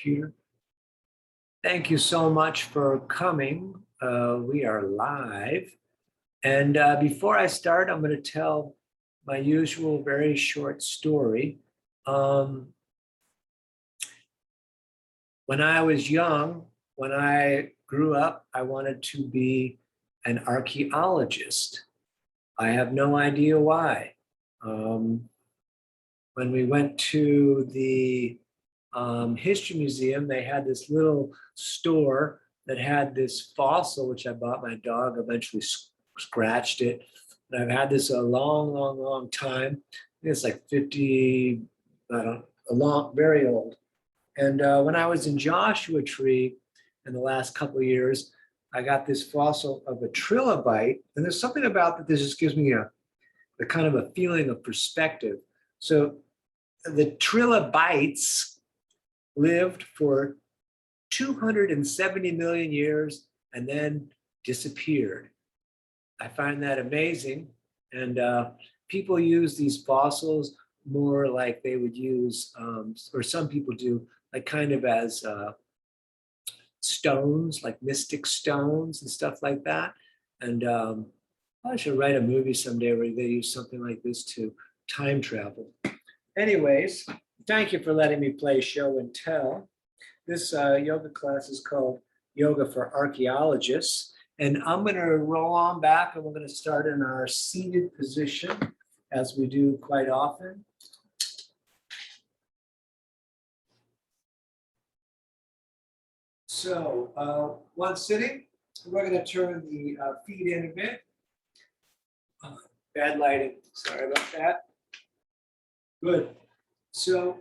computer. Thank you so much for coming. We are live. And before I start, I'm going to tell my usual very short story. When I was young, when I grew up, I wanted to be an archaeologist. I have no idea why. When we went to the History Museum, they had this little store that had this fossil, which I bought my dog, eventually scratched it. And I've had this a long, long, long time. I think it's like 50, I don't know, very old. And when I was in Joshua Tree in the last couple of years, I got this fossil of a trilobite. And there's something about that just gives me a kind of a feeling of perspective. So the trilobites lived for 270 million years and then disappeared. I find that amazing. And people use these fossils more like they would use, or some people do, like kind of as stones, like mystic stones and stuff like that. And I should write a movie someday where they use something like this to time travel. Anyways, thank you for letting me play show and tell. This yoga class is called Yoga for Archaeologists. And I'm going to roll on back and we're going to start in our seated position as we do quite often. So one sitting, we're going to turn the feet in a bit. Bad lighting, sorry about that. Good. So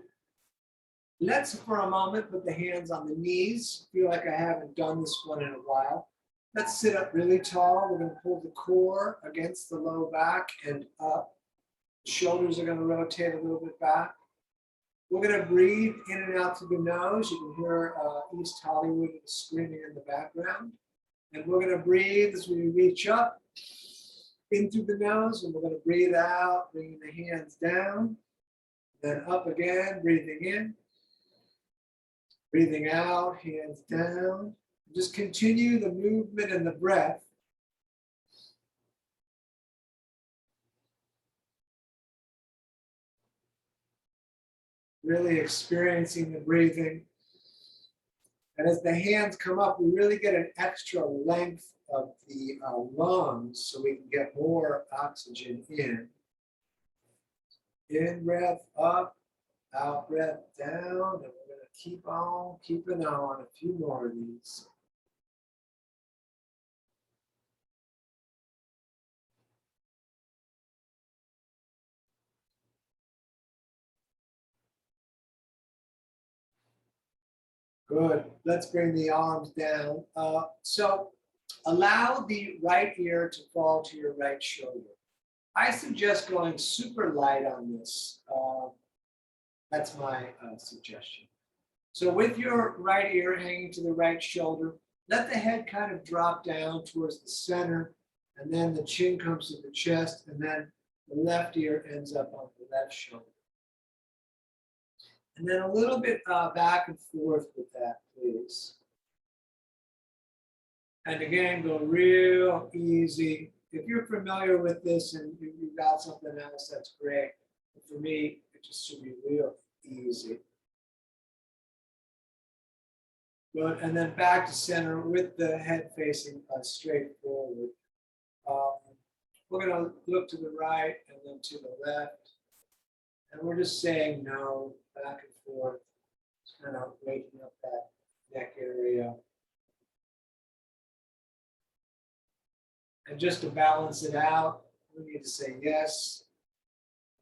let's for a moment put the hands on the knees. Feel like I haven't done this one in a while. Let's sit up really tall. We're going to pull the core against the low back and up. The shoulders are going to rotate a little bit back. We're going to breathe in and out through the nose. You can hear East Hollywood screaming in the background. And we're going to breathe as we reach up in through the nose, and we're going to breathe out, bringing the hands down. Then up again, breathing in. Breathing out, hands down. Just continue the movement and the breath. Really experiencing the breathing. And as the hands come up, we really get an extra length of the lungs so we can get more oxygen in. In breath up, out breath down, and we're going to keep on keeping on a few more of these. Good. Let's bring the arms down. So allow the right ear to fall to your right shoulder. I suggest going super light on this. That's my suggestion. So with your right ear hanging to the right shoulder, let the head kind of drop down towards the center, and then the chin comes to the chest, and then the left ear ends up on the left shoulder. And then a little bit back and forth with that, please. And again, go real easy. If you're familiar with this and you've got something else, that's great. But for me, it just should be real easy. Good. And then back to center with the head facing straight forward. We're going to look to the right and then to the left. And we're just saying no, back and forth. Just kind of waking up that neck area. And just to balance it out, we need to say yes.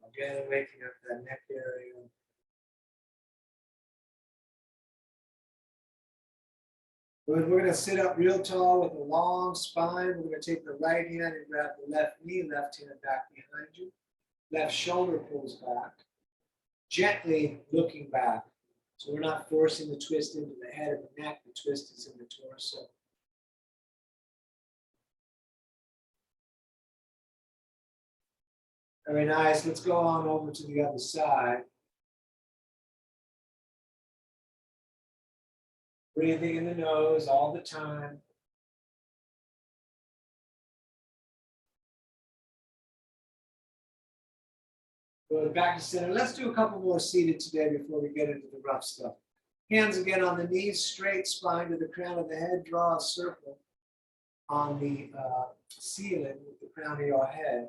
Again, waking up that neck area. Good. We're going to sit up real tall with a long spine. We're going to take the right hand and grab the left knee, left hand back behind you. Left shoulder pulls back. Gently looking back. So we're not forcing the twist into the head or the neck. The twist is in the torso. Very nice. Let's go on over to the other side. Breathing in the nose all the time. Good, back to center. Let's do a couple more seated today before we get into the rough stuff. Hands again on the knees, straight spine to the crown of the head. Draw a circle on the ceiling with the crown of your head.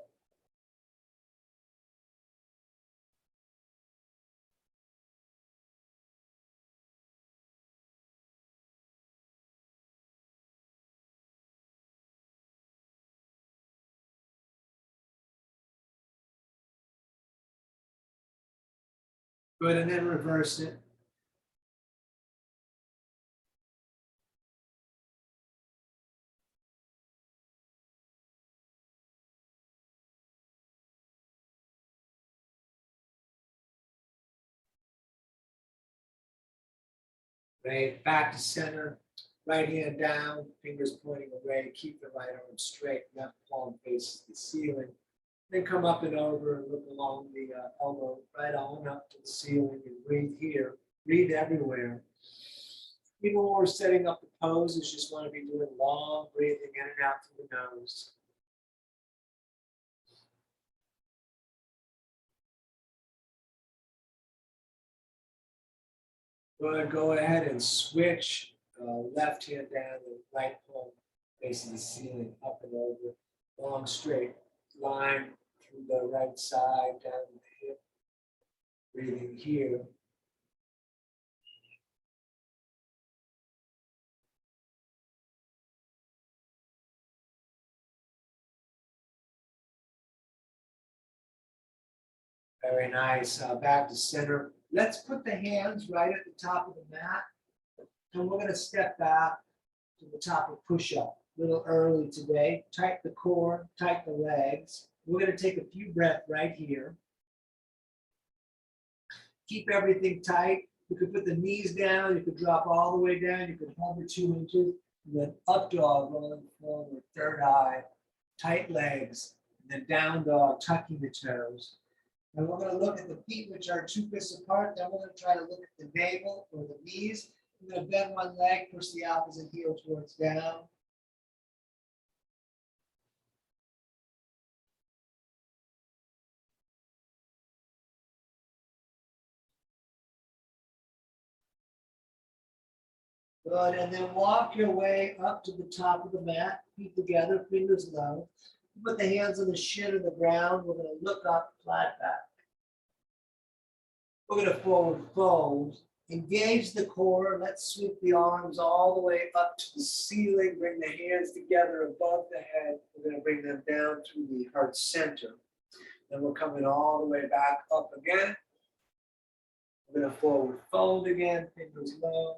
Good, and then reverse it. Right, back to center. Right hand down, fingers pointing away. Keep the right arm straight. Left palm faces the ceiling. Then come up and over and look along the elbow, right on up to the ceiling, and breathe here. Breathe everywhere. Even when we're setting up the poses, just want to be doing long breathing in and out through the nose. Go ahead and switch left hand down and right palm facing the ceiling, up and over, long straight line through the right side, down the hip. Breathing here. Very nice. Back to center. Let's put the hands right at the top of the mat. And we're going to step back to the top of push-up. A little early today. Tighten the core, tighten the legs. We're going to take a few breaths right here. Keep everything tight. You could put the knees down. You could drop all the way down. You could hover 2 inches. And then up dog, rolling forward, third eye. Tight legs. And then down dog, tucking the toes. And we're going to look at the feet, which are 2 fists apart. Then we're going to try to look at the navel or the knees. We're going to bend one leg, push the opposite heel towards down. Good, and then walk your way up to the top of the mat, feet together, fingers low. Put the hands on the shin of the ground. We're going to look up, flat back. We're going to forward fold. Engage the core. Let's sweep the arms all the way up to the ceiling. Bring the hands together above the head. We're going to bring them down through the heart center. Then we're coming all the way back up again. We're going to forward fold again, fingers low.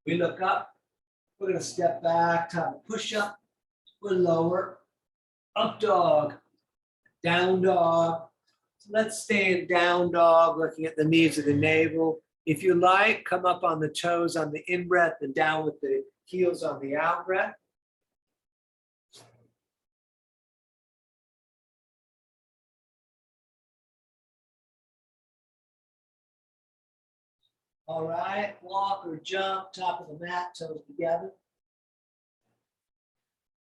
We look up. We're going to step back, time to push up. We're lower. Up dog. Down dog. So let's stay in down dog, looking at the knees of the navel. If you like, come up on the toes on the in-breath and down with the heels on the out-breath. All right, walk or jump, top of the mat, toes together.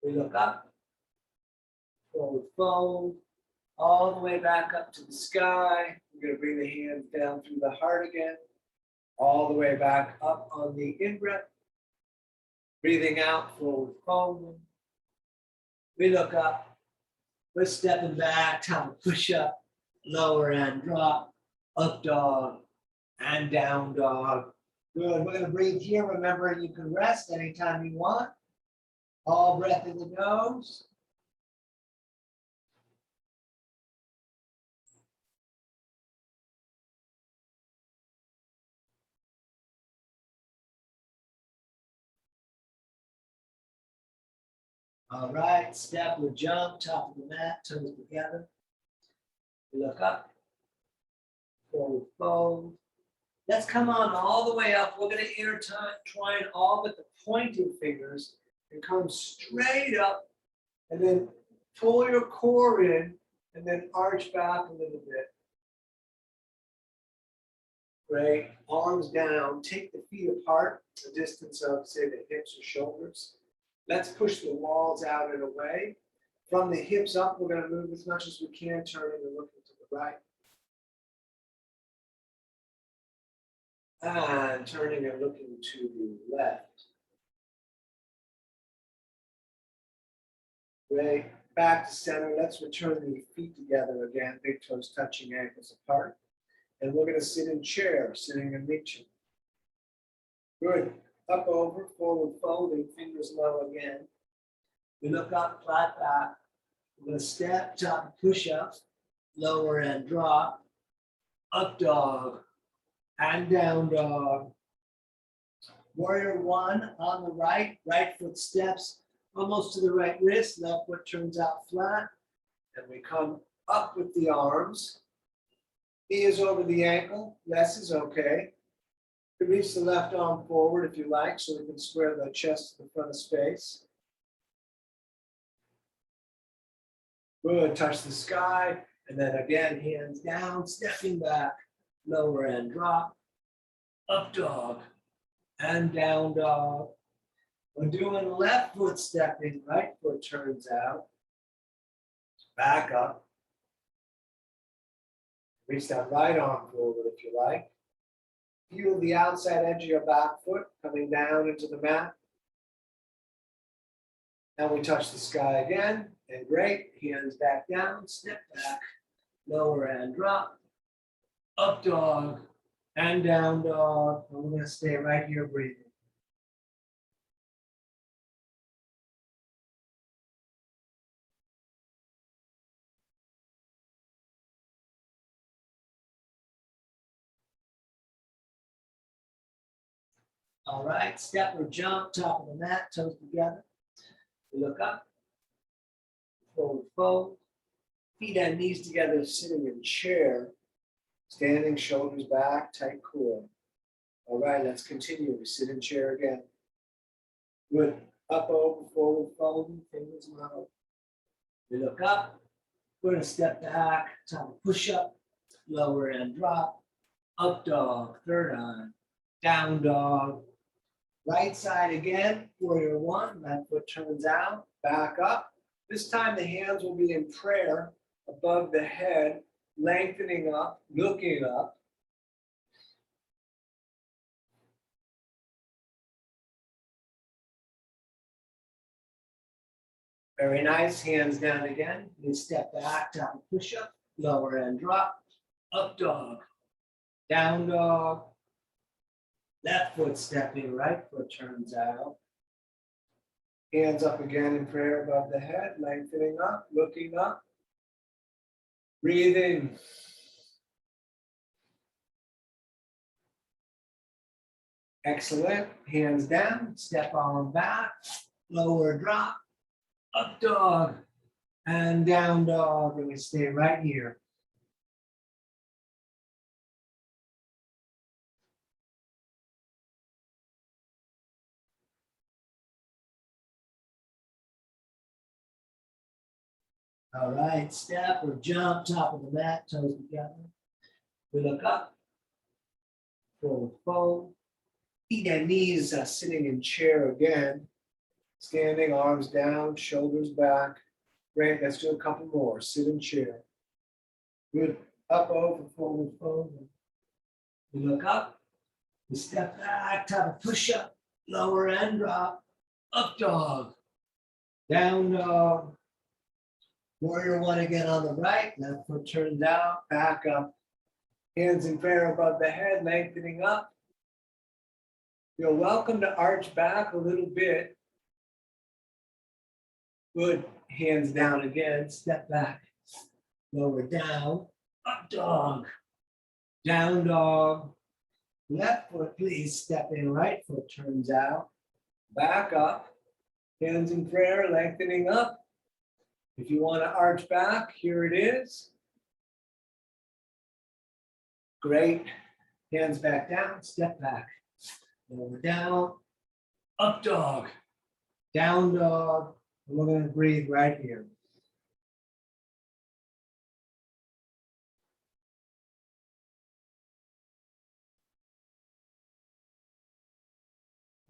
We look up, forward fold, all the way back up to the sky. We're going to bring the hands down through the heart again, all the way back up on the in-breath. Breathing out, forward fold. We look up, we're stepping back, time to push up, lower and drop, up dog, and down dog. Good. We're going to breathe here. Remember, you can rest anytime you want. All breath in the nose. All right. Step or jump, top of the mat, toes together. We look up. Forward fold. Let's come on all the way up. We're going to intertwine all but the pointing fingers and come straight up, and then pull your core in and then arch back a little bit. Great. Arms down. Take the feet apart, a distance of, say, the hips or shoulders. Let's push the walls out and away. From the hips up, we're going to move as much as we can, turning and looking to the right. And turning and looking to the left. Great. Back to center. Let's return the feet together again. Big toes touching, ankles apart. And we're going to sit in chair, sitting and reaching. Good. Up, over, forward, folding, fingers low again. We look up, flat back. We're going to step, top, push up, lower and drop. Up dog and down dog. Warrior one on the right. Right foot steps almost to the right wrist. Left foot turns out flat. And we come up with the arms. Knee is over the ankle. Less is okay. You can reach the left arm forward if you like, so we can square the chest to the front of space. Good. Touch the sky. And then again, hands down, stepping back, lower and drop. Up dog and down dog. We're doing left foot stepping, right foot turns out. Back up. Reach that right arm forward if you like. Feel the outside edge of your back foot coming down into the mat. And we touch the sky again. And great. Hands back down, step back, lower and drop. Up dog and down dog. And we're going to stay right here breathing. All right, step or jump, top of the mat, toes together. We look up, forward fold, feet and knees together, sitting in chair, standing, shoulders back, tight core. All right, let's continue. We sit in chair again. Good. Up, over, forward fold, fingers low. We look up, we're going to step back, top of push up, lower and drop, up dog, third arm, down dog. Right side again, warrior one, left foot turns out, back up. This time the hands will be in prayer above the head, lengthening up, looking up. Very nice, hands down again. You step back, top of push up, lower and drop, up dog, down dog. Left foot stepping, right foot turns out. Hands up again in prayer above the head, lengthening up, looking up. Breathing. Excellent. Hands down, step arm back, lower drop, up dog, and down dog. And we stay right here. All right, step or jump, top of the mat, toes together. We look up, forward fold. Feet and knees sitting in chair again. Standing, arms down, shoulders back. Great, let's do a couple more. Sit in chair. Good, up, over, forward fold. We look up, we step back, top of push up, lower and drop, up dog, down dog. Warrior one again on the right, left foot turns out, back up. Hands in prayer above the head, lengthening up. You're welcome to arch back a little bit. Good, hands down again, step back, lower down, up dog, down dog. Left foot, please step in, right foot turns out, back up. Hands in prayer, lengthening up. If you want to arch back, here it is. Great. Hands back down, step back. Lower down, up dog, down dog. And we're going to breathe right here.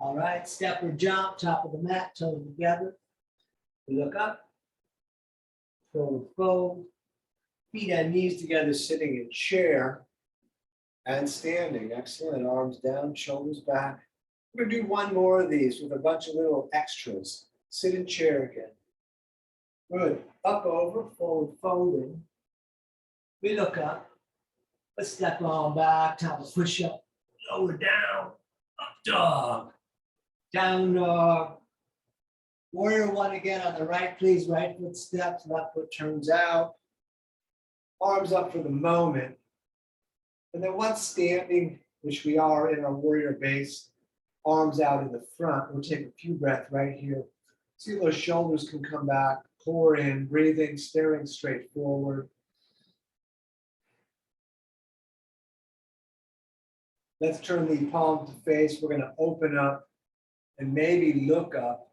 All right, step or jump, top of the mat, toes together. We look up, forward fold, feet and knees together, sitting in chair and standing. Excellent. Arms down, shoulders back. We're gonna do one more of these with a bunch of little extras. Sit in chair again. Good. Up, over, forward folding. We look up. Let's step on back, top of push up, lower down, up dog, down dog. Warrior one again on the right, please. Right foot steps, left foot turns out. Arms up for the moment. And then once standing, which we are in our warrior base, arms out in the front. We'll take a few breaths right here. See those shoulders can come back, core in, breathing, staring straight forward. Let's turn the palm to face. We're going to open up and maybe look up.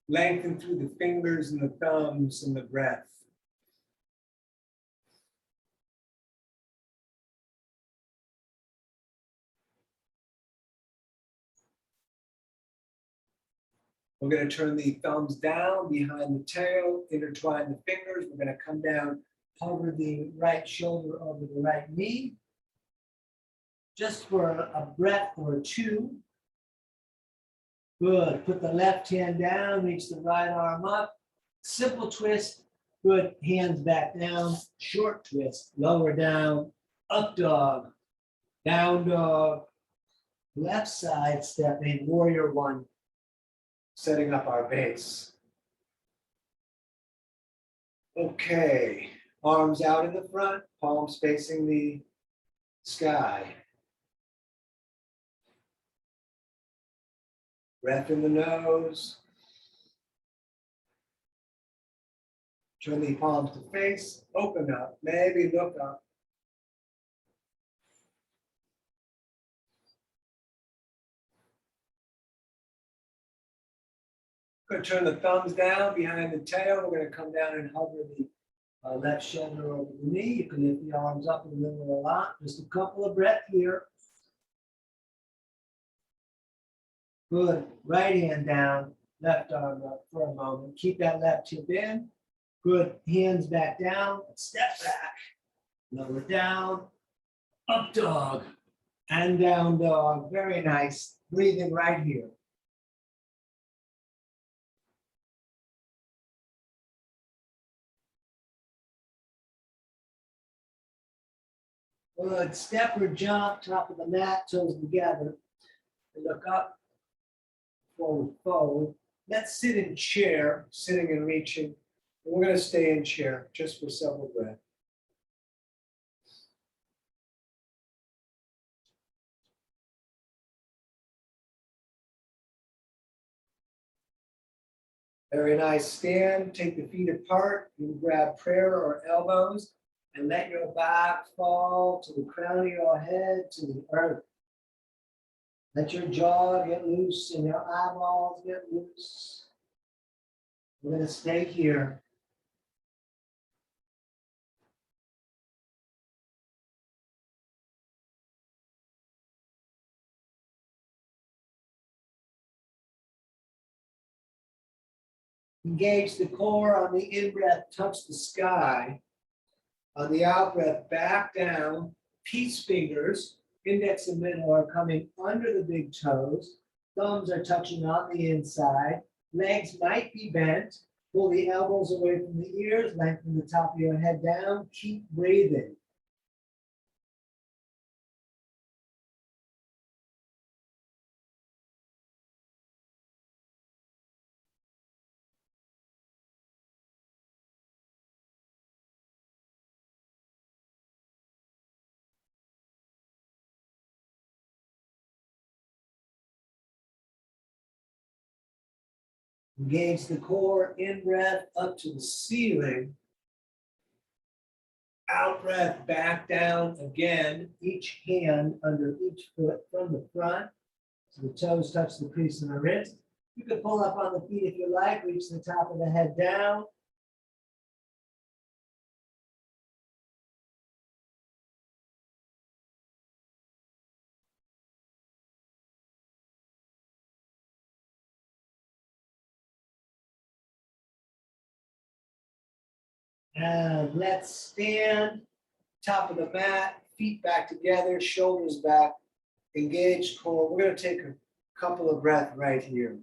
Lengthen through the fingers and the thumbs and the breath. We're going to turn the thumbs down behind the tail, intertwine the fingers. We're going to come down, hover the right shoulder over the right knee. Just for a breath or two. Good. Put the left hand down, reach the right arm up. Simple twist. Good. Hands back down. Short twist. Lower down. Up dog. Down dog. Left side stepping. Warrior one. Setting up our base. Okay. Arms out in the front. Palms facing the sky. Breath in the nose. Turn the palms to face, open up, maybe look up. Going to turn the thumbs down behind the tail. We're going to come down and hover the left shoulder over the knee. You can lift the arms up in the middle of the lot. Just a couple of breaths here. Good. Right hand down, left arm up for a moment. Keep that left hip in. Good. Hands back down. Step back. Lower down. Up dog. And down dog. Very nice. Breathing right here. Good. Step or jump, top of the mat, toes together. And look up. Forward fold. Let's sit in chair, sitting and reaching. And we're going to stay in chair just for several breaths. Very nice. Stand, take the feet apart. You can grab prayer or elbows and let your back fall to the crown of your head, to the earth. Let your jaw get loose and your eyeballs get loose. We're going to stay here. Engage the core on the in-breath, touch the sky. On the out-breath, back down, peace fingers, index and middle are coming under the big toes. Thumbs are touching on the inside. Legs might be bent. Pull the elbows away from the ears, lengthen the top of your head down. Keep breathing. Engage the core, in-breath up to the ceiling. Out-breath back down again, each hand under each foot from the front. So the toes touch the crease in the wrist. You can pull up on the feet if you like, reach the top of the head down. And let's stand, top of the mat, feet back together, shoulders back, engaged core. We're going to take a couple of breaths right here.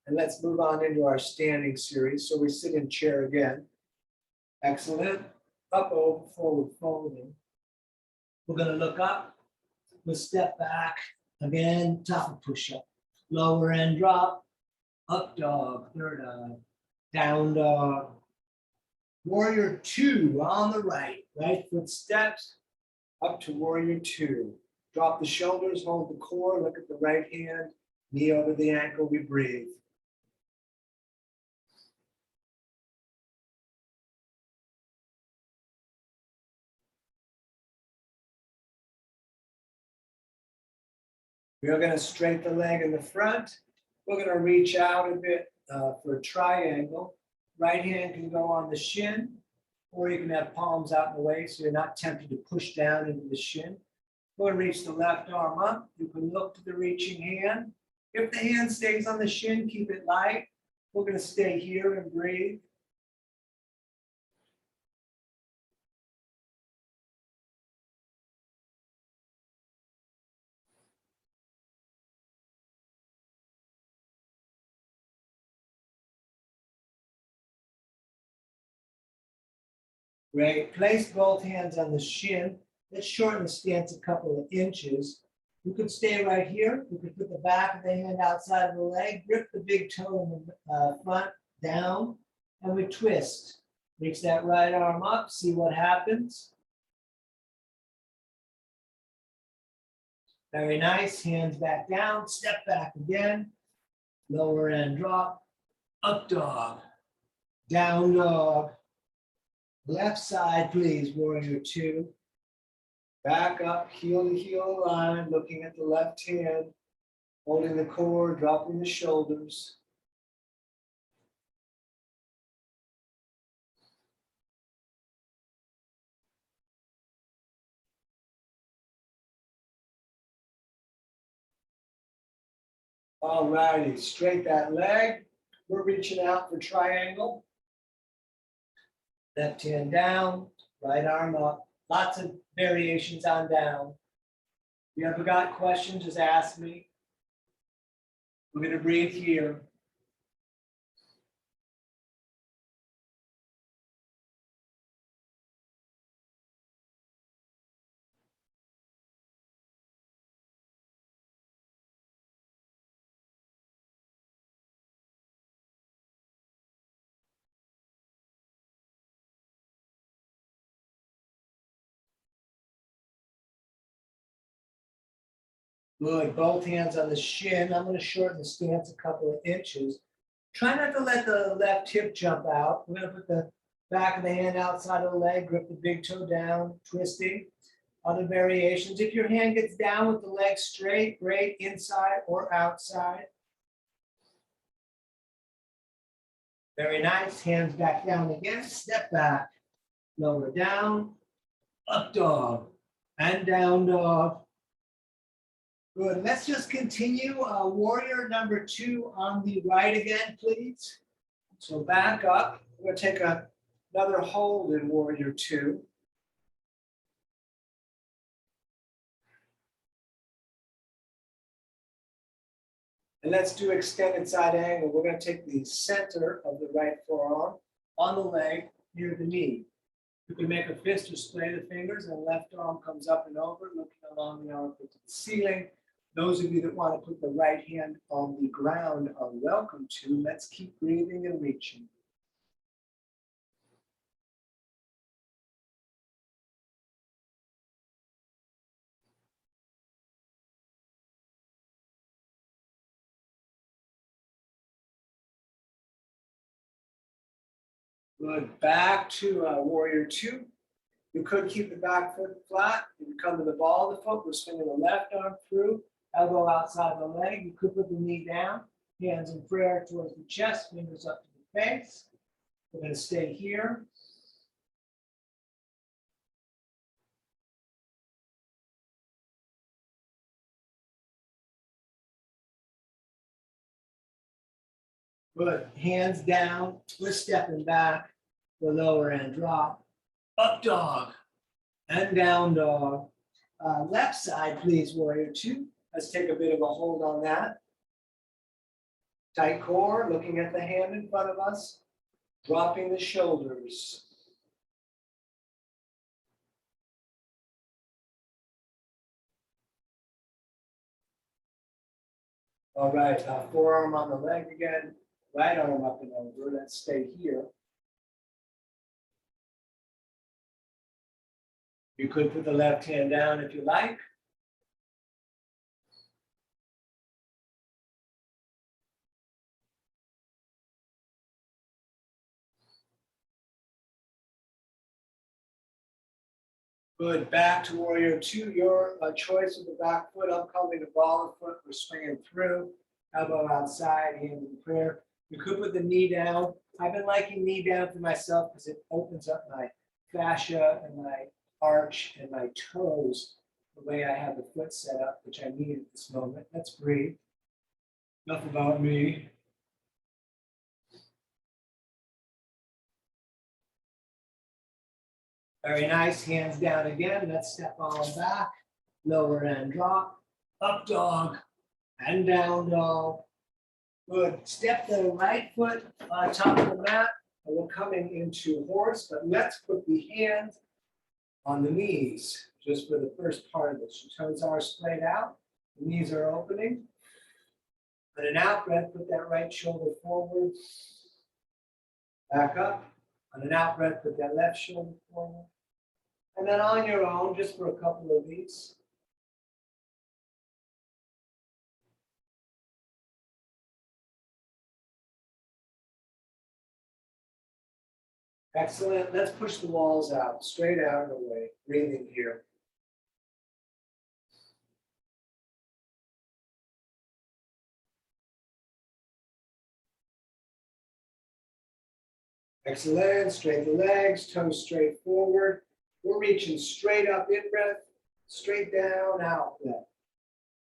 And let's move on into our standing series. So we sit in chair again. Excellent. Up, over, forward, folding. We're going to look up. We'll step back. Again, top of push-up. Lower end drop. Up dog, third eye. Down dog. Warrior two on the right. Right foot steps up to warrior two. Drop the shoulders, hold the core, look at the right hand. Knee over the ankle, we breathe. We are going to straighten the leg in the front. We're going to reach out a bit for a triangle. Right hand can go on the shin, or you can have palms out in the way so you're not tempted to push down into the shin. Go and reach the left arm up. You can look to the reaching hand. If the hand stays on the shin, keep it light. We're going to stay here and breathe. Great. Place both hands on the shin. Let's shorten the stance a couple of inches. You could stay right here. You could put the back of the hand outside of the leg, grip the big toe in the front down, and we twist. Reach that right arm up, see what happens. Very nice. Hands back down, step back again. Lower end drop, up dog, down dog. Left side, please, warrior two. Back up, heel to heel line, looking at the left hand, holding the core, dropping the shoulders. All righty, straight that leg. We're reaching out for triangle. Left hand down, right arm up. Lots of variations on down. If you ever got questions, just ask me. We're going to breathe here. Good, both hands on the shin. I'm going to shorten the stance a couple of inches. Try not to let the left hip jump out. We're going to put the back of the hand outside of the leg, grip the big toe down, twisting. Other variations. If your hand gets down with the leg straight, great, inside or outside. Very nice. Hands back down again. Step back. Lower down. Up dog. And down dog. Good. Let's just continue. Warrior number two on the right again, please. So back up. We're going to take another hold in warrior two. And let's do extended side angle. We're going to take the center of the right forearm on the leg near the knee. You can make a fist or splay the fingers, and the left arm comes up and over, looking along the armpit to the ceiling. Those of you that want to put the right hand on the ground are welcome to. Let's keep breathing and reaching. Good. Back to warrior two. You could keep the back foot flat. You can come to the ball of the foot. We're swinging the left arm through, elbow outside the leg. You could put the knee down, hands in prayer towards the chest, fingers up to the face. We're going to stay here. Good. Hands down. We're stepping back. The lower end drop. Up dog. And down dog. Left side, please, warrior two. Let's take a bit of a hold on that. Tight core, looking at the hand in front of us. Dropping the shoulders. All right, forearm on the leg again. Right arm up and over. Let's stay here. You could put the left hand down if you like. Good. Back to warrior two. Your choice of the back foot. I'm calling the ball of foot. We're swinging through. Elbow outside, hand in prayer. You could put the knee down. I've been liking knee down for myself because it opens up my fascia and my arch and my toes the way I have the foot set up, which I need at this moment. Let's breathe. Enough about me. Very nice. Hands down again. Let's step on back. Lower end drop. Up dog. And down dog. Good. Step the right foot on top of the mat. And we're coming into horse, but let's put the hands on the knees just for the first part of this. Your toes are splayed out. The knees are opening. On an out breath, put that right shoulder forward. Back up. On an out breath, put that left shoulder forward. And then on your own, just for a couple of these. Excellent. Let's push the walls out, straight out and away. Breathing here. Excellent. Straight the legs, toes straight forward. We're reaching straight up in breath, straight down, out breath.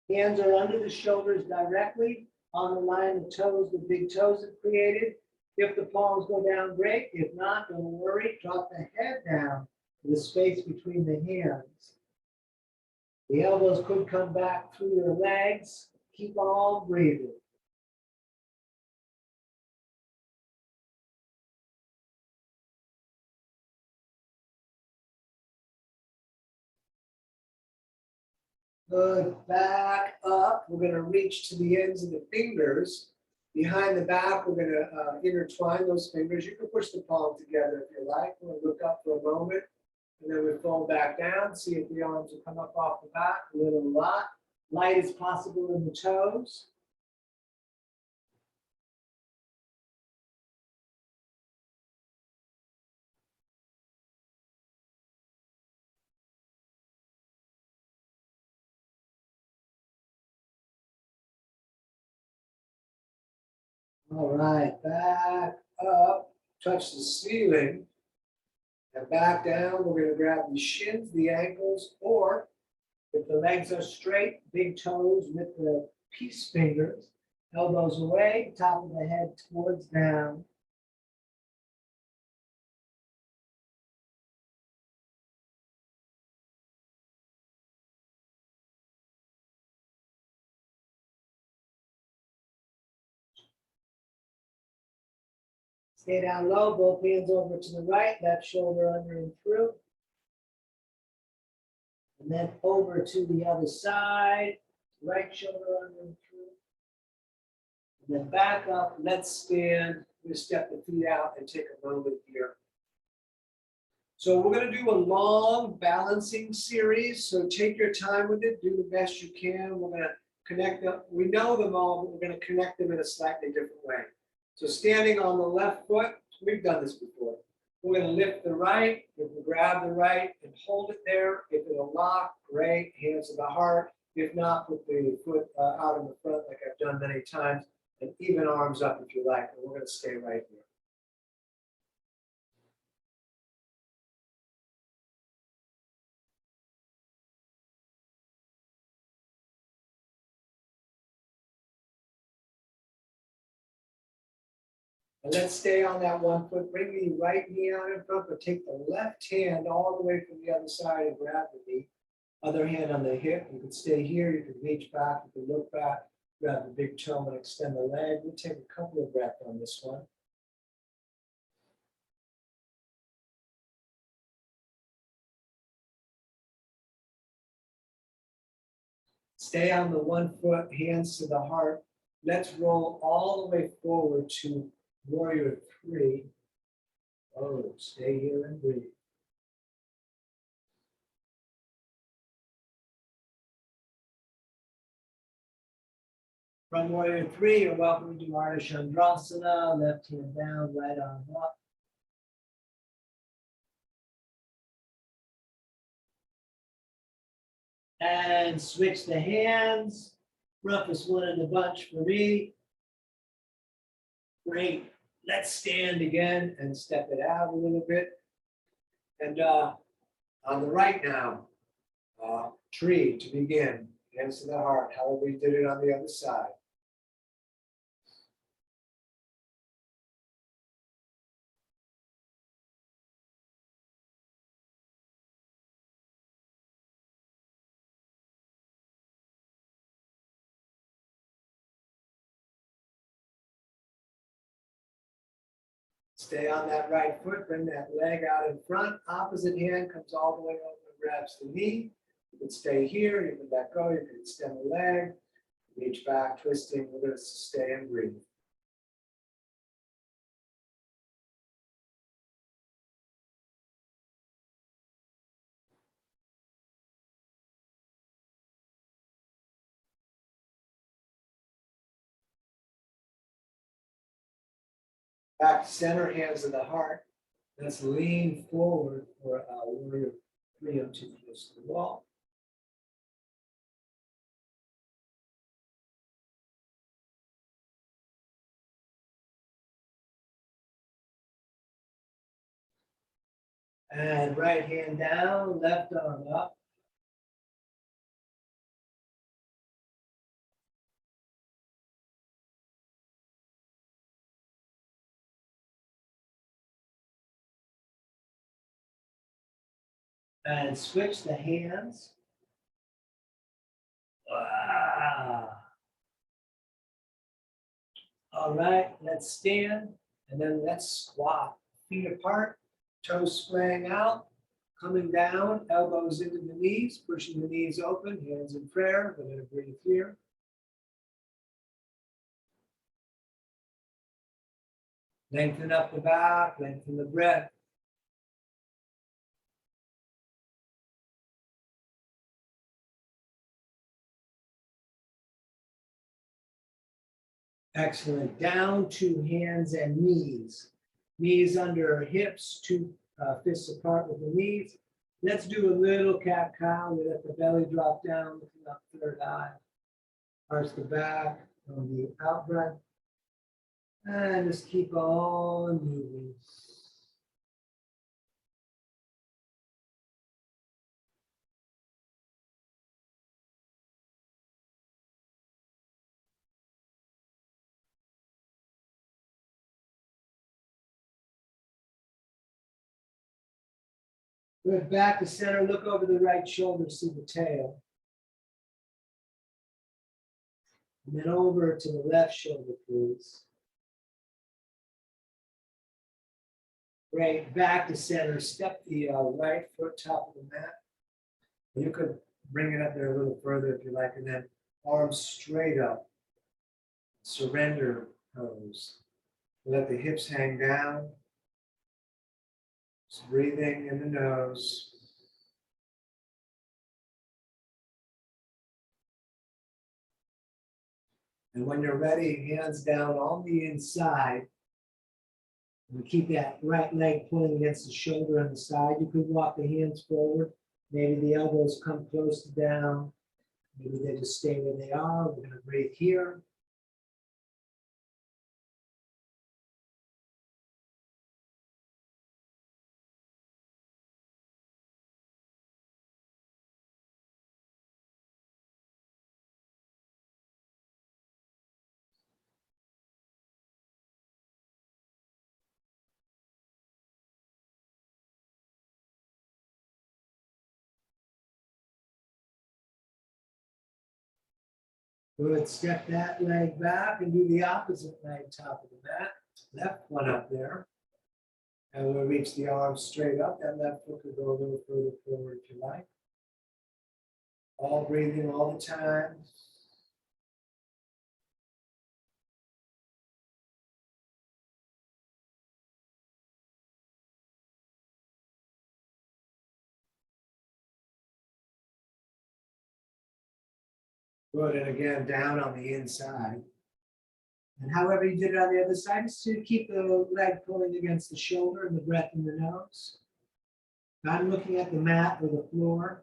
Hands are under the shoulders directly on the line of toes the big toes have created. If the palms go down, great. If not, don't worry. Drop the head down to the space between the hands. The elbows could come back through your legs. Keep on breathing. Good. Back up. We're going to reach to the ends of the fingers. Behind the back, we're going to intertwine those fingers. You can push the palm together if you like. We'll look up for a moment. And then we fold back down. See if the arms will come up off the back. A little lot. Light as possible in the toes. All right, back up, touch the ceiling, and back down. We're going to grab the shins, the ankles, or if the legs are straight, big toes with the peace fingers, elbows away, top of the head towards down. Stay down low, both hands over to the right, left shoulder under and through. And then over to the other side, right shoulder under and through. And then back up, let's stand. We'll step the feet out and take a moment here. So we're going to do a long balancing series. So take your time with it, do the best you can. We're going to connect them. We know them all, but we're going to connect them in a slightly different way. So standing on the left foot, we've done this before. We're going to lift the right, we can grab the right and hold it there. If it'll lock, great, hands to the heart. If not, put the foot out in the front like I've done many times, and even arms up if you like. And we're going to stay right here. And let's stay on that 1 foot. Bring the right knee out in front, but take the left hand all the way from the other side and grab the knee. Other hand on the hip. You can stay here. You can reach back. You can look back, grab the big toe and extend the leg. We'll take a couple of breaths on this one. Stay on the 1 foot, hands to the heart. Let's roll all the way forward to warrior 3. Oh, stay here and breathe. From warrior 3, you're welcome to Ardha Chandrasana, left hand down, right arm up. And switch the hands. Roughest one in the bunch for me. Great. Let's stand again and step it out a little bit. And on the right now, tree to begin. Hands to the heart. However we did it on the other side. Stay on that right foot, bring that leg out in front. Opposite hand comes all the way over and grabs the knee. You can stay here, you can let go, you can extend the leg, reach back, twisting with us to stay and breathe. Back to center, hands to the heart. Let's lean forward for warrior 3 up too close to the wall. And right hand down, left arm up. And switch the hands. Wow. All right, let's stand and then let's squat. Feet apart, toes splaying out, coming down, elbows into the knees, pushing the knees open, hands in prayer. We're going to breathe here. Lengthen up the back, lengthen the breath. Excellent. Down to hands and knees. Knees under hips, 2 fists apart with the knees. Let's do a little cat-cow. We let the belly drop down, looking up third eye. Arch the back on the out breath. And just keep on moving. Good. Back to center. Look over the right shoulder, see the tail. And then over to the left shoulder, please. Great. Back to center. Step the right foot top of the mat. You could bring it up there a little further if you like, and then arms straight up. Surrender pose. Let the hips hang down. Just breathing in the nose. And when you're ready, hands down on the inside. And keep that right leg pointing against the shoulder on the side. You could walk the hands forward. Maybe the elbows come close to down. Maybe they just stay where they are. We're going to breathe here. Good, step that leg back and do the opposite leg, top of the mat. Left one up there. And we'll reach the arms straight up. That left foot could go a little further forward if you like. All breathing all the time. Good, and again, down on the inside. And however you did it on the other side, is to keep the leg pulling against the shoulder and the breath in the nose. Not looking at the mat or the floor.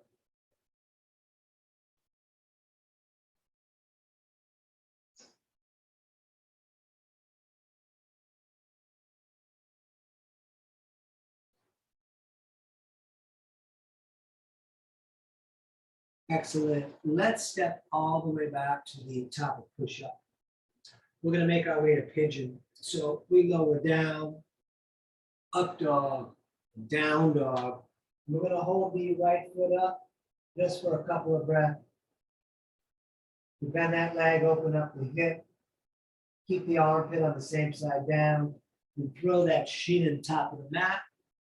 Excellent. Let's step all the way back to the top of push-up. We're going to make our way to pigeon. So we lower down, up dog, down dog. We're going to hold the right foot up just for a couple of breaths. We bend that leg, open up the hip. Keep the armpit on the same side down. We throw that shin in top of the mat.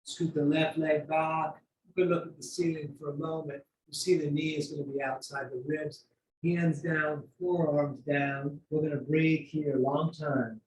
Scoot the left leg back. Good look at the ceiling for a moment. You see the knee is going to be outside the ribs. Hands down, forearms down. We're going to breathe here a long time.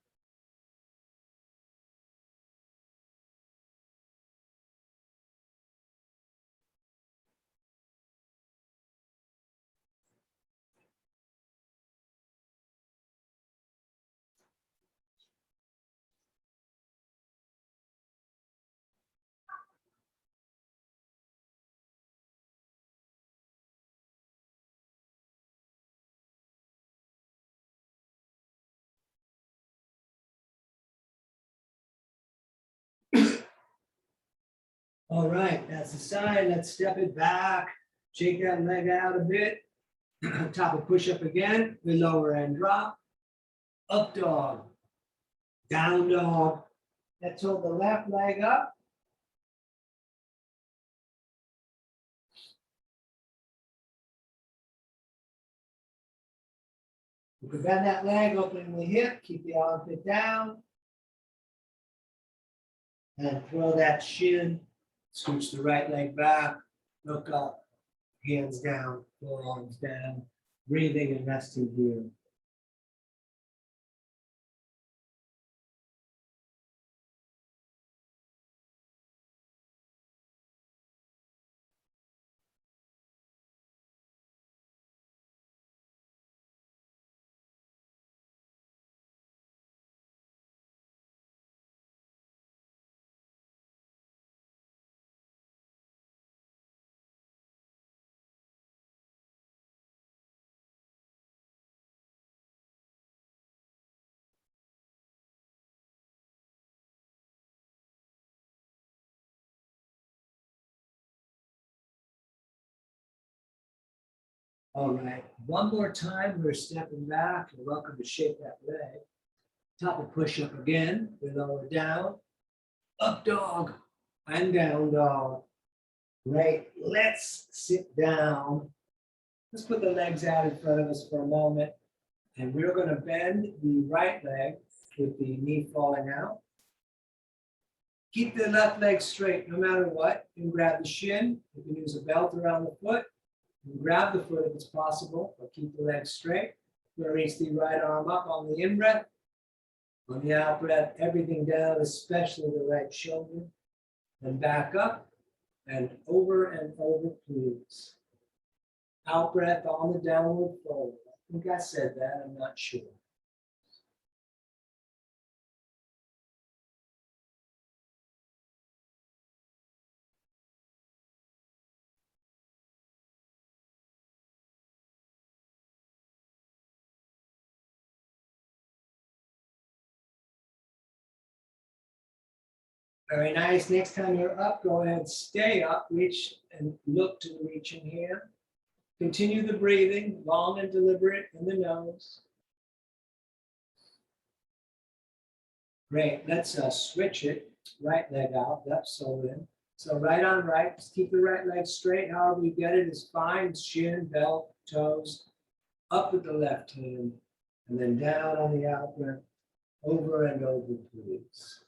All right, that's the side. Let's step it back. Shake that leg out a bit. Top of push-up again. We lower and drop. Up dog. Down dog. Let's hold the left leg up. You can bend that leg, opening the hip. Keep the armpit down. And throw that shin. Scooch the right leg back. Look up. Hands down. Forearms down. Breathing and resting here. All right, one more time, we're stepping back. You're welcome to shake that leg. Top of push-up again. We lower down, up dog, and down dog. Great, let's sit down. Let's put the legs out in front of us for a moment. And we're gonna bend the right leg with the knee falling out. Keep the left leg straight no matter what. You can grab the shin. You can use a belt around the foot. You can grab the foot if it's possible, but keep the legs straight. We're gonna reach the right arm up on the in-breath. On the out-breath, everything down, especially the right shoulder. And back up and over, please. Out-breath on the downward fold. I think I said that, I'm not sure. Very nice. Next time you're up, go ahead, stay up, reach and look to the reaching hand. Continue the breathing, long and deliberate in the nose. Great. Let's switch it. Right leg out, left sole in. So right on right. Just keep the right leg straight. However you get it is fine. Shin, belt, toes. up with the left hand, and then down on the out breath, over and over, please.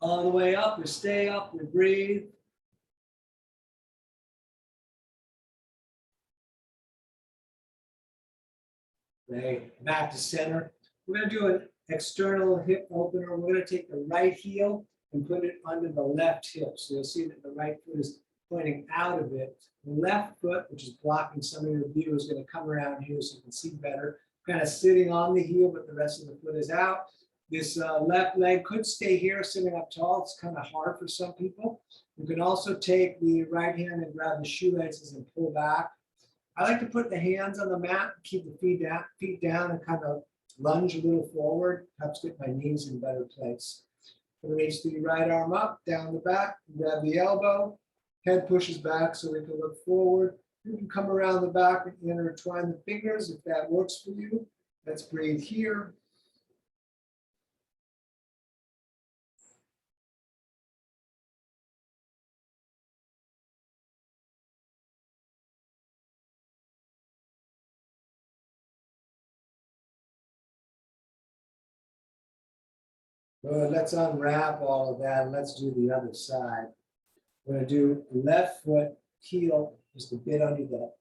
All the way up, we stay up, we breathe. Right, back to center. We're going to do an external hip opener. We're going to take the right heel and put it under the left hip. So you'll see that the right foot is pointing out of it. The left foot, which is blocking some of your view, is going to come around here so you can see better. Kind of sitting on the heel, but the rest of the foot is out. This left leg could stay here sitting up tall. It's kind of hard for some people. You can also take the right hand and grab the shoelaces and pull back. I like to put the hands on the mat, keep the feet down and kind of lunge a little forward, helps get my knees in a better place. Reach the right arm up, down the back, grab the elbow, head pushes back so we can look forward. You can come around the back and intertwine the fingers if that works for you. Let's breathe here. Good, let's unwrap all of that and let's do the other side. We're going to do left foot, heel, just a bit under the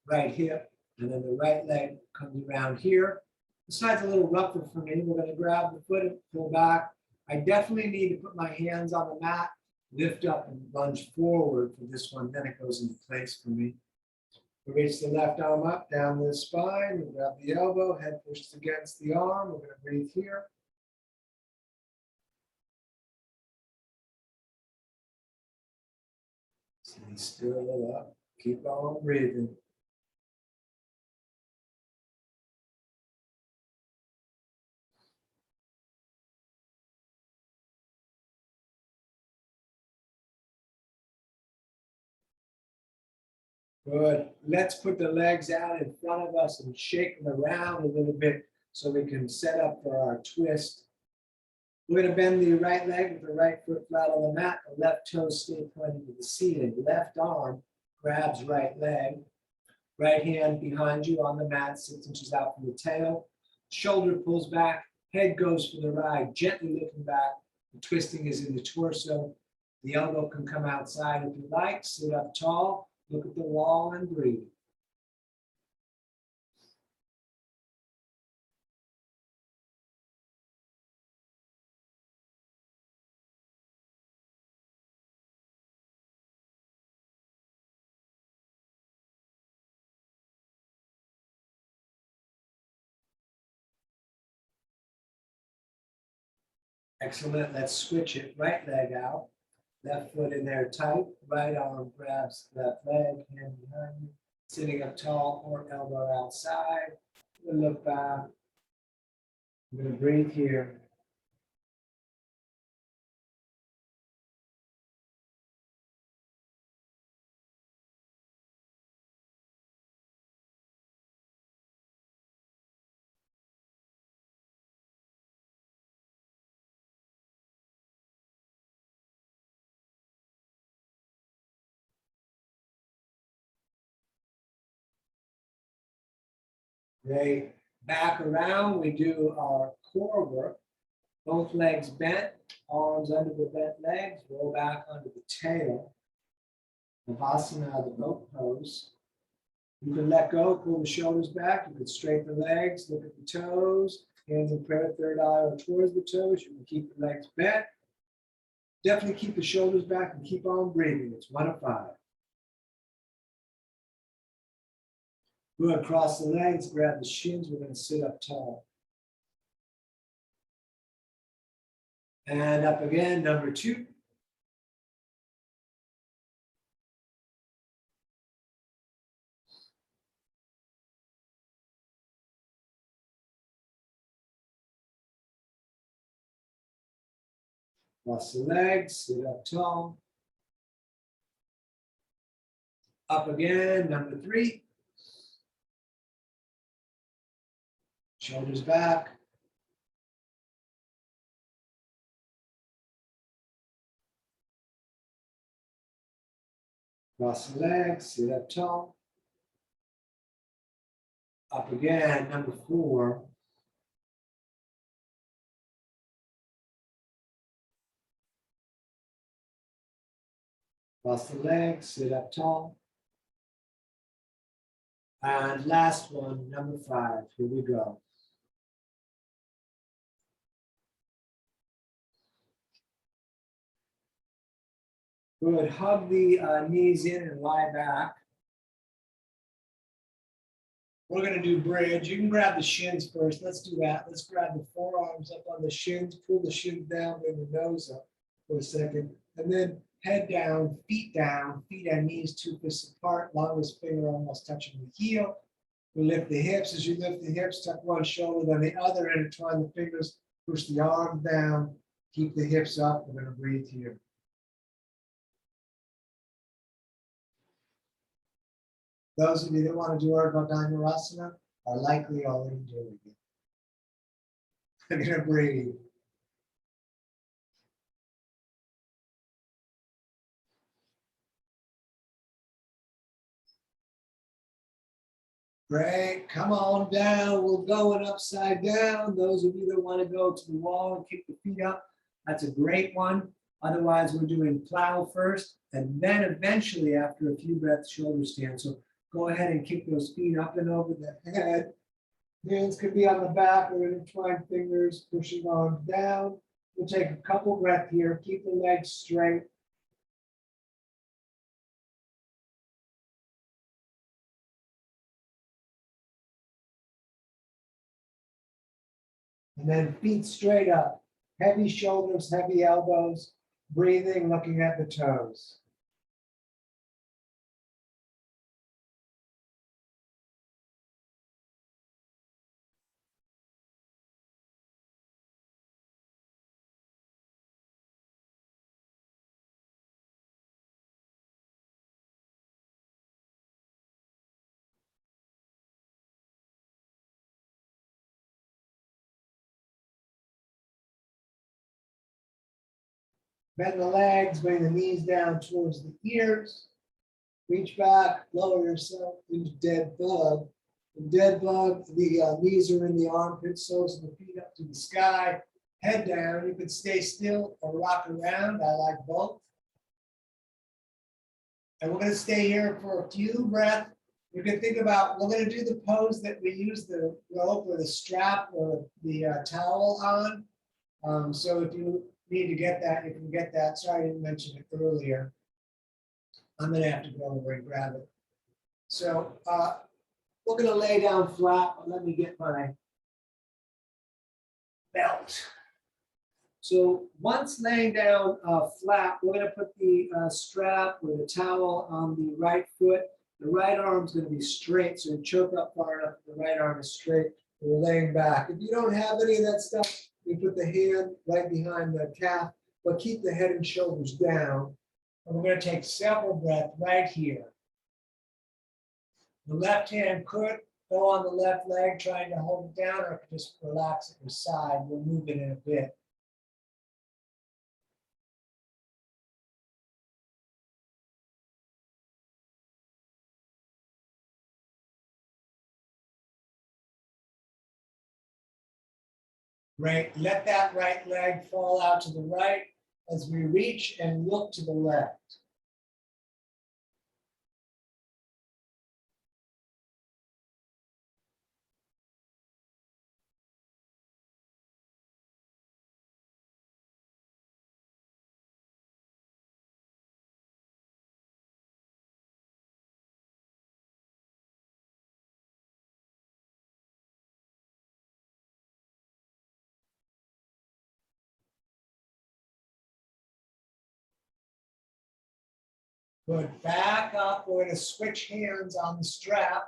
right hip, and then the right leg comes around here. The side's a little rougher for me. We're going to grab the foot and pull back. I definitely need to put my hands on the mat, lift up and lunge forward for this one, then it goes into place for me. We reach the left arm up, down the spine, we grab the elbow, head pushes against the arm. We're going to breathe here. Stay still up, keep on breathing. Good. Let's put the legs out in front of us and shake them around a little bit so we can set up for our twist. We're going to bend the right leg with the right foot flat on the mat. The left toes stay pointing to the ceiling. Left arm grabs right leg. Right hand behind you on the mat, 6 inches out from the tail. Shoulder pulls back. Head goes for the ride, gently looking back. The twisting is in the torso. The elbow can come outside if you like. Sit up tall. Look at the wall and breathe. Excellent. Let's switch it. Right leg out. Left foot in there tight. Right arm grabs left leg, hand behind you. Sitting up tall or elbow outside. We'll look back. I'm going to breathe here. Great. Back around, we do our core work. Both legs bent, arms under the bent legs, roll back onto the tail. Navasana, the goat pose. You can let go, pull the shoulders back. You can straighten the legs, look at the toes, hands in prayer, third eye or towards the toes. You can keep the legs bent. Definitely keep the shoulders back and keep on breathing. It's 1 of 5. Good. Cross the legs, grab the shins. We're going to sit up tall. And up again, number 2. Cross the legs, sit up tall. Up again, number 3. Shoulders back. Cross the legs, sit up tall. Up again, number 4. Cross the legs, sit up tall. And last one, number 5. Here we go. Good. Hug the knees in and lie back. We're going to do bridge. You can grab the shins first. Let's do that. Let's grab the forearms up on the shins, pull the shins down, bring the nose up for a second, and then head down, feet and knees 2 fists apart, longest finger almost touching the heel. We lift the hips. As you lift the hips, tuck one shoulder, then the other, intertwine the fingers, push the arms down, keep the hips up. We're going to breathe here. Those of you that want to do Ardha Dhanurasana are likely already doing it. I'm going to breathe. Great. Come on down. We're going upside down. Those of you that want to go to the wall and kick the feet up, that's a great one. Otherwise, we're doing plow first, and then eventually, after a few breaths, shoulder stand. So go ahead and kick those feet up and over the head. Hands could be on the back or intertwined fingers, pushing arms down. We'll take a couple breaths here. Keep the legs straight. And then feet straight up. Heavy shoulders, heavy elbows. Breathing, looking at the toes. Bend the legs, bring the knees down towards the ears. Reach back, lower yourself into dead bug. In dead bug, the knees are in the armpits, soles of the feet up to the sky. Head down. You can stay still or rock around. I like both. And we're going to stay here for a few breaths. You can think about, we're going to do the pose that we use the rope or the strap or the towel on. So if you need to get that, you can get that. Sorry I didn't mention it earlier. I'm going to have to go over and grab it. So we're going to lay down flat, but let me get my belt. So once laying down flat, we're going to put the strap or the towel on the right foot. The right arm is going to be straight, so you choke up far enough, the right arm is straight. We're laying back. If you don't have any of that stuff, you put the hand right behind the calf, but keep the head and shoulders down. And we're going to take several breaths right here. The left hand could go on the left leg, trying to hold it down, or just relax at your side. We'll move it in a bit. Great. Let that right leg fall out to the right as we reach and look to the left. Good. Back up. We're going to switch hands on the strap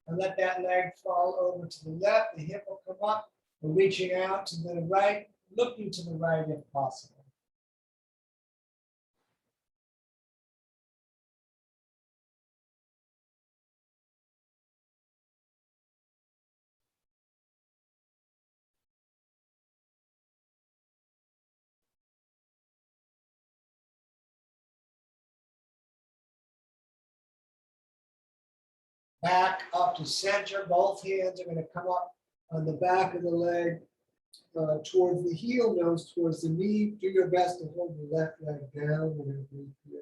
and let that leg fall over to the left. The hip will come up. We're reaching out to the right, looking to the right if possible. Back up to center. Both hands are going to come up on the back of the leg towards the heel, nose towards the knee. Do your best to hold the left leg down whenever you feel.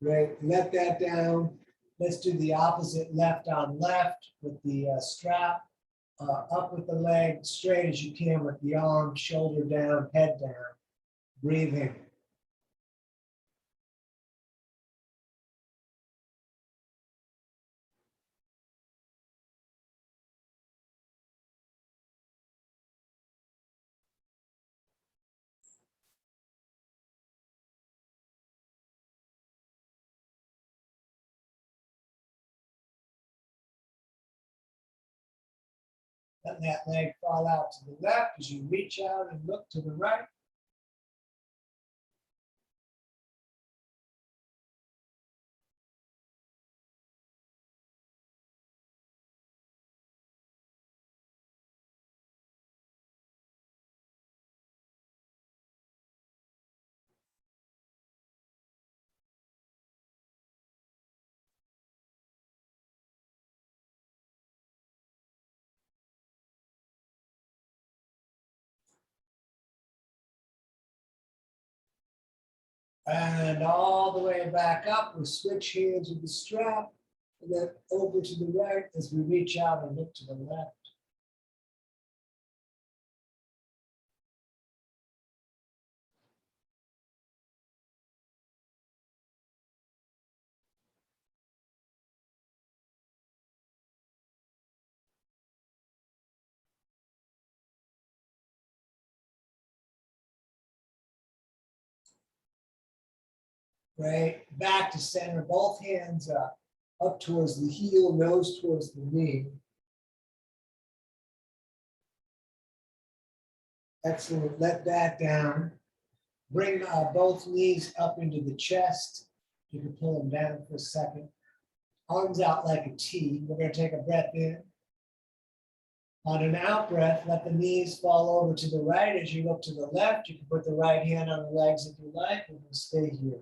Great. Let that down. Let's do the opposite, left on left with the strap. Up with the leg, straight as you can with the arm, shoulder down, head down. Breathing. Let that leg fall out to the left as you reach out and look to the right. And all the way back up, we switch hands with the strap, and then over to the right as we reach out and look to the left. Right, back to center, both hands up towards the heel, nose towards the knee. Excellent, let that down. Bring both knees up into the chest. You can pull them down for a second. Arms out like a T. We're going to take a breath in. On an out breath, let the knees fall over to the right. As you look to the left, you can put the right hand on the legs if you like, and we'll stay here.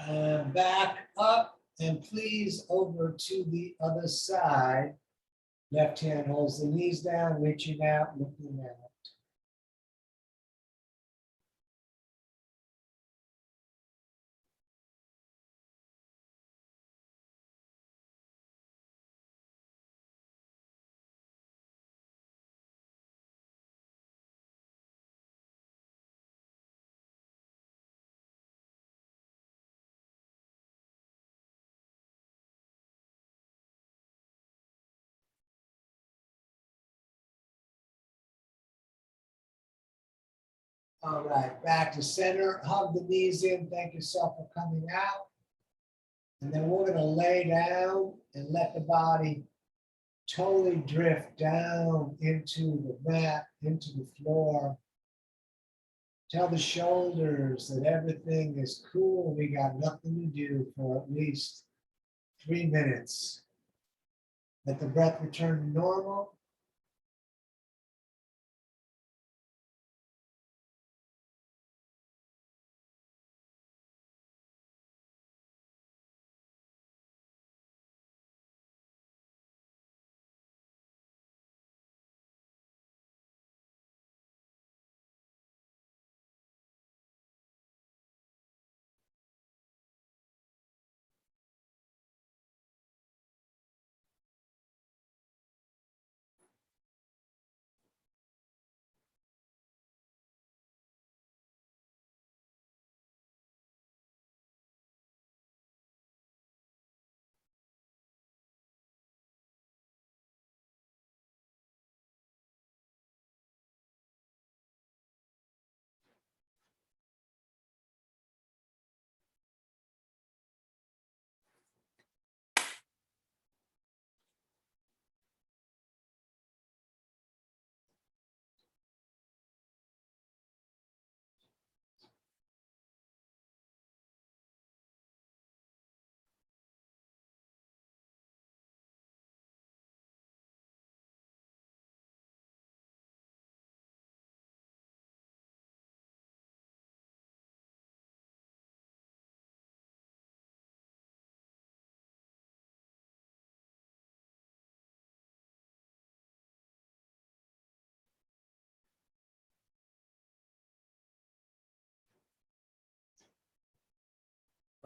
And back up, and please over to the other side. Left hand holds the knees down, reaching out, looking out. All right, back to center, hug the knees in, thank yourself for coming out. And then we're gonna lay down and let the body totally drift down into the mat, into the floor. Tell the shoulders that everything is cool. We got nothing to do for at least 3 minutes. Let the breath return to normal.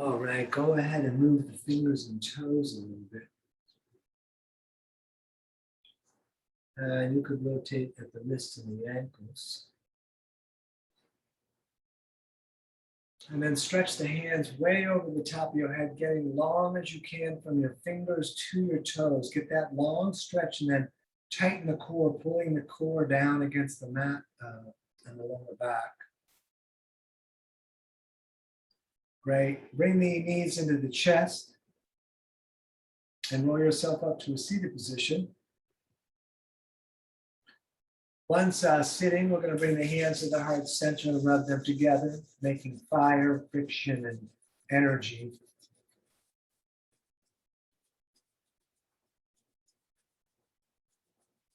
All right, go ahead and move the fingers and toes a little bit. And you could rotate at the wrists and the ankles. And then stretch the hands way over the top of your head, getting long as you can from your fingers to your toes. Get that long stretch and then tighten the core, pulling the core down against the mat and the lower back. Great. Bring the knees into the chest and roll yourself up to a seated position. Once sitting, we're going to bring the hands to the heart center and rub them together, making fire, friction, and energy.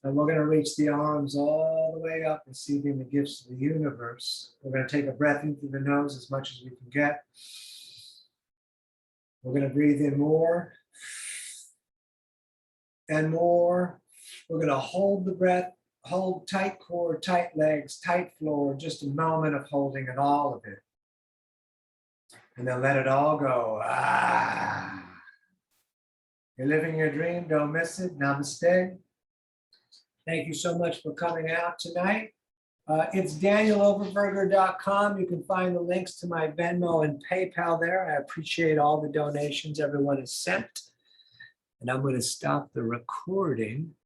And we're going to reach the arms all the way up, receiving the gifts of the universe. We're going to take a breath in through the nose as much as we can get. We're going to breathe in more and more. We're going to hold the breath, hold tight core, tight legs, tight floor, just a moment of holding it, all of it. And then let it all go. Ah. You're living your dream, don't miss it. Namaste. Thank you so much for coming out tonight. It's danieloverberger.com. You can find the links to my Venmo and PayPal there. I appreciate all the donations everyone has sent. And I'm going to stop the recording.